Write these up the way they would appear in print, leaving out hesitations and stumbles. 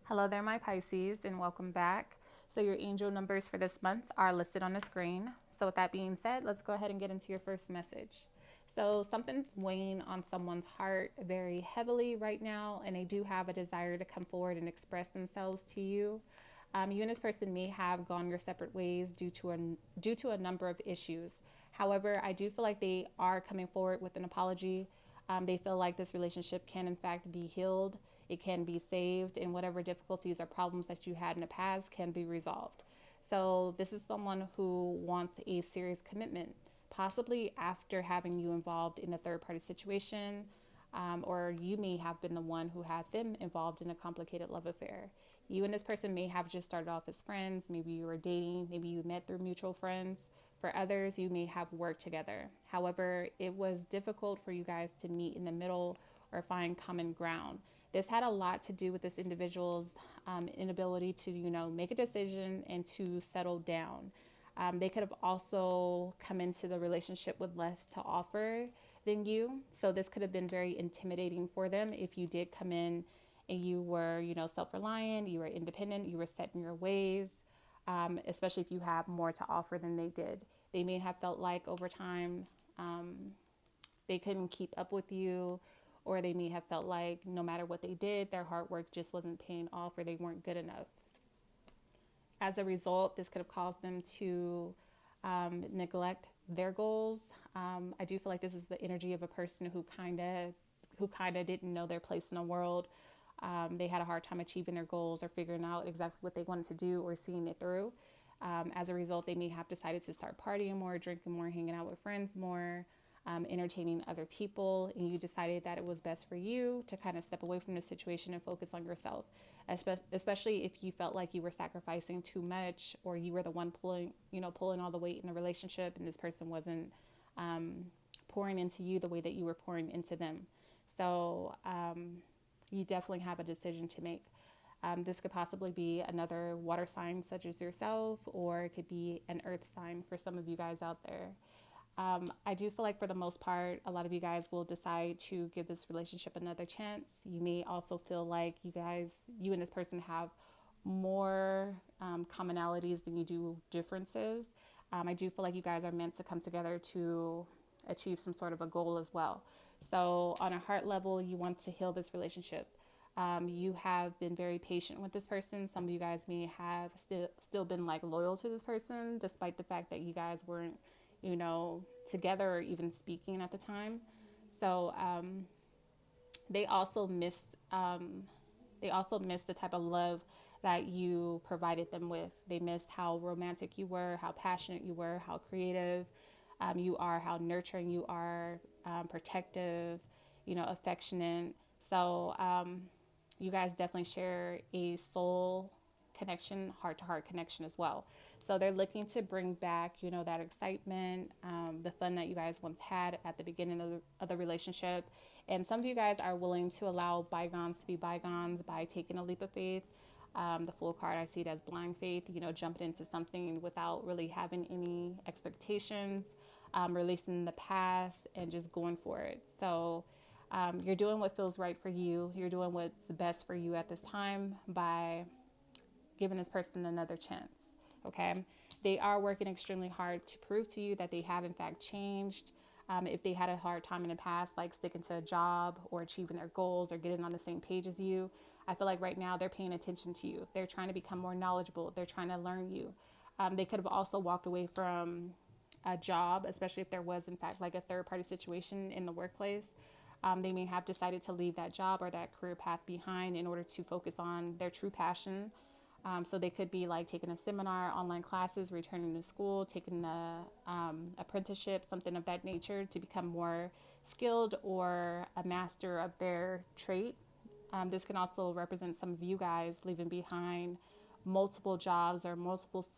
Hello there, my Pisces, and welcome back. So your angel numbers for this month are listed on the screen. So with that being said, let's go ahead and get into your first message. So something's weighing on someone's heart very heavily right now, and they do have a desire to come forward and express themselves to you. You and this person may have gone your separate ways due to a number of issues. However, I do feel like they are coming forward with an apology. They feel like this relationship can, in fact, be healed. It can be saved, and whatever difficulties or problems that you had in the past can be resolved. So, this is someone who wants a serious commitment, possibly after having you involved in a third party situation, or you may have been the one who had them involved in a complicated love affair. You and this person may have just started off as friends. Maybe you were dating. Maybe you met through mutual friends. For others, you may have worked together. However, it was difficult for you guys to meet in the middle or find common ground. This had a lot to do with this individual's inability to, make a decision and to settle down. They could have also come into the relationship with less to offer than you. So this could have been very intimidating for them if you did come in and you were, self-reliant, you were independent, you were set in your ways, especially if you have more to offer than they did. They may have felt like over time they couldn't keep up with you, or they may have felt like no matter what they did, their hard work just wasn't paying off or they weren't good enough. As a result, this could have caused them to neglect their goals. I do feel like this is the energy of a person who kind of didn't know their place in the world. They had a hard time achieving their goals or figuring out exactly what they wanted to do or seeing it through. As a result, they may have decided to start partying more, drinking more, hanging out with friends more, entertaining other people, and you decided that it was best for you to kind of step away from the situation and focus on yourself, especially if you felt like you were sacrificing too much or you were the one pulling all the weight in the relationship and this person wasn't pouring into you the way that you were pouring into them. So you definitely have a decision to make. This could possibly be another water sign such as yourself, or it could be an earth sign for some of you guys out there. I do feel like for the most part, a lot of you guys will decide to give this relationship another chance. You may also feel like you and this person have more commonalities than you do differences. I do feel like you guys are meant to come together to achieve some sort of a goal as well. So on a heart level, you want to heal this relationship. You have been very patient with this person. Some of you guys may have still been like loyal to this person, despite the fact that you guys weren't, together or even speaking at the time. So they also miss the type of love that you provided them with. They missed how romantic you were, how passionate you were, how creative you are, how nurturing you are, protective, affectionate. So you guys definitely share a soul connection, heart to heart connection as well. So they're looking to bring back, that excitement, the fun that you guys once had at the beginning of the relationship. And some of you guys are willing to allow bygones to be bygones by taking a leap of faith. The Fool card, I see it as blind faith, jumping into something without really having any expectations, releasing the past and just going for it. So you're doing what feels right for you. You're doing what's best for you at this time by giving this person another chance. Okay. They are working extremely hard to prove to you that they have in fact changed. If they had a hard time in the past, like sticking to a job or achieving their goals or getting on the same page as you, I feel like right now they're paying attention to you. They're trying to become more knowledgeable. They're trying to learn you. They could have also walked away from a job, especially if there was in fact like a third party situation in the workplace. They may have decided to leave that job or that career path behind in order to focus on their true passion. So they could be like taking a seminar, online classes, returning to school, taking a apprenticeship, something of that nature to become more skilled or a master of their trait. This can also represent some of you guys leaving behind multiple jobs or multiple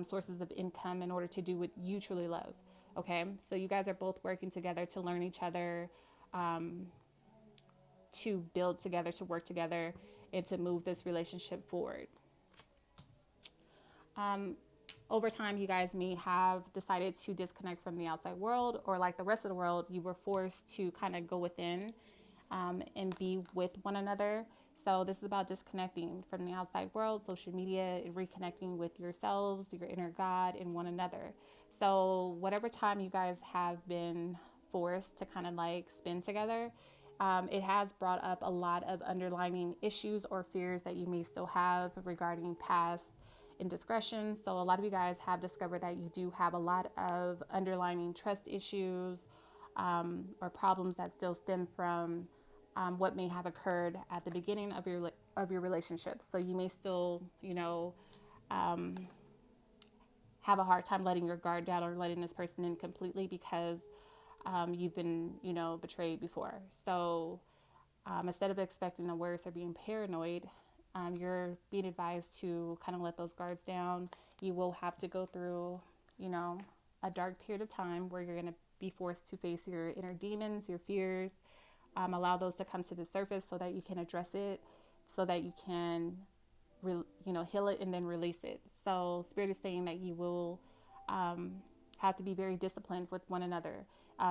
sources of income in order to do what you truly love. Okay, so you guys are both working together to learn each other, to build together, to work together, and to move this relationship forward. Over time, you guys may have decided to disconnect from the outside world, or like the rest of the world, you were forced to kind of go within and be with one another. So this is about disconnecting from the outside world, social media, and reconnecting with yourselves, your inner God, and one another. So whatever time you guys have been forced to kind of like spend together, it has brought up a lot of underlying issues or fears that you may still have regarding past indiscretions. So a lot of you guys have discovered that you do have a lot of underlying trust issues, or problems that still stem from what may have occurred at the beginning of your relationship. So you may still, have a hard time letting your guard down or letting this person in completely because you've been, betrayed before. So instead of expecting the worst or being paranoid, you're being advised to kind of let those guards down. You will have to go through, a dark period of time where you're going to be forced to face your inner demons, your fears, allow those to come to the surface so that you can address it, so that you can, heal it and then release it. So Spirit is saying that you will have to be very disciplined with one another.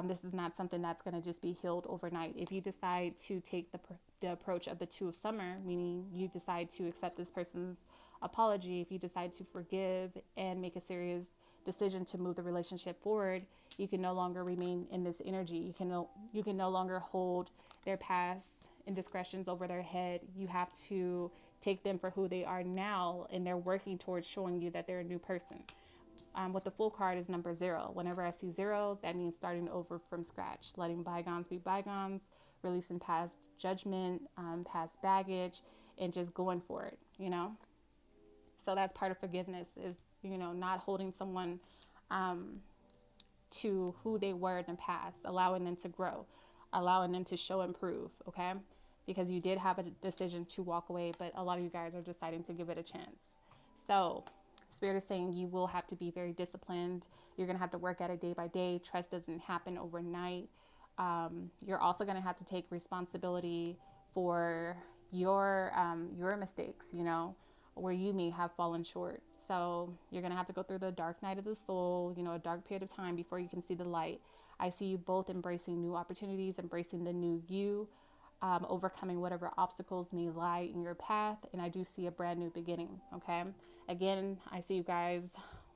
This is not something that's going to just be healed overnight. If you decide to take the approach of the Two of Summer, meaning you decide to accept this person's apology, if you decide to forgive and make a serious decision to move the relationship forward, you can no longer remain in this energy. You can no longer hold their past indiscretions over their head. You have to take them for who they are now, and they're working towards showing you that they're a new person. What the Fool card is number 0. Whenever I see 0, that means starting over from scratch, letting bygones be bygones, releasing past judgment, past baggage, and just going for it, So that's part of forgiveness is, not holding someone to who they were in the past, allowing them to grow, allowing them to show and prove, okay? Because you did have a decision to walk away, but a lot of you guys are deciding to give it a chance. So Spirit is saying you will have to be very disciplined. You're going to have to work at it day by day. Trust doesn't happen overnight. You're also going to have to take responsibility for your mistakes, where you may have fallen short. So you're going to have to go through the dark night of the soul, a dark period of time before you can see the light. I see you both embracing new opportunities, embracing the new you, overcoming whatever obstacles may lie in your path. And I do see a brand new beginning, okay? Again, I see you guys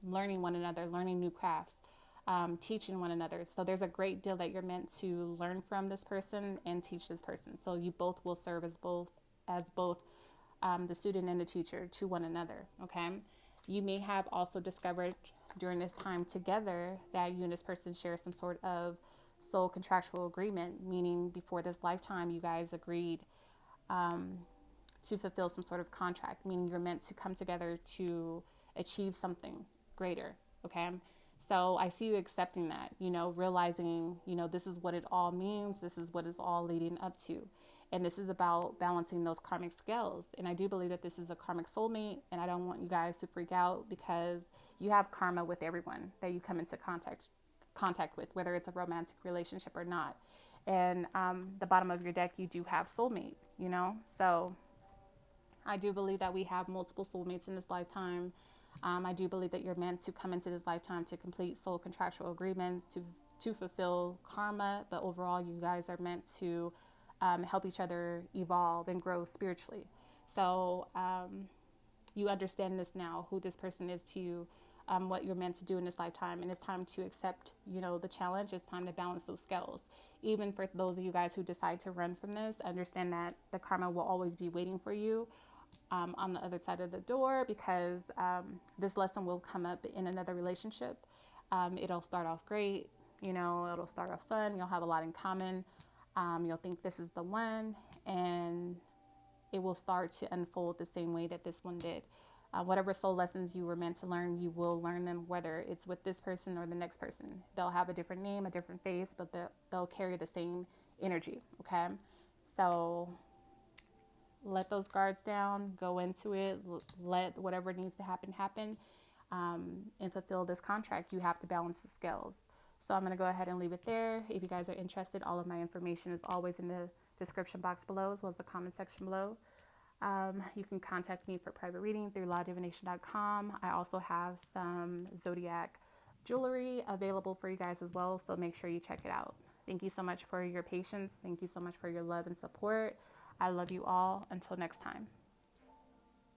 learning one another, learning new crafts, teaching one another. So there's a great deal that you're meant to learn from this person and teach this person. So you both will serve as both the student and the teacher to one another, okay? You may have also discovered during this time together that you and this person share some sort of soul contractual agreement, meaning before this lifetime you guys agreed to fulfill some sort of contract, meaning you're meant to come together to achieve something greater, okay? So I see you accepting that, realizing, this is what it all means. This is what it's all leading up to. And this is about balancing those karmic scales. And I do believe that this is a karmic soulmate. And I don't want you guys to freak out because you have karma with everyone that you come into contact with, whether it's a romantic relationship or not. And the bottom of your deck, you do have soulmate, So I do believe that we have multiple soulmates in this lifetime. I do believe that you're meant to come into this lifetime to complete soul contractual agreements, to fulfill karma. But overall, you guys are meant to help each other evolve and grow spiritually. So you understand this now, who this person is to you, what you're meant to do in this lifetime. And it's time to accept, the challenge. It's time to balance those scales. Even for those of you guys who decide to run from this, understand that the karma will always be waiting for you on the other side of the door, because this lesson will come up in another relationship. It'll start off great. It'll start off fun. You'll have a lot in common. You'll think this is the one, and it will start to unfold the same way that this one did. Whatever soul lessons you were meant to learn, you will learn them, whether it's with this person or the next person. They'll have a different name, a different face, but they'll carry the same energy, okay? So let those guards down, go into it, let whatever needs to happen, and fulfill this contract. You have to balance the scales. So I'm going to go ahead and leave it there. If you guys are interested, all of my information is always in the description box below, as well as the comment section below. You can contact me for private reading through Divination.com. I also have some Zodiac jewelry available for you guys as well, so make sure you check it out. Thank you so much for your patience. Thank you so much for your love and support. I love you all. Until next time.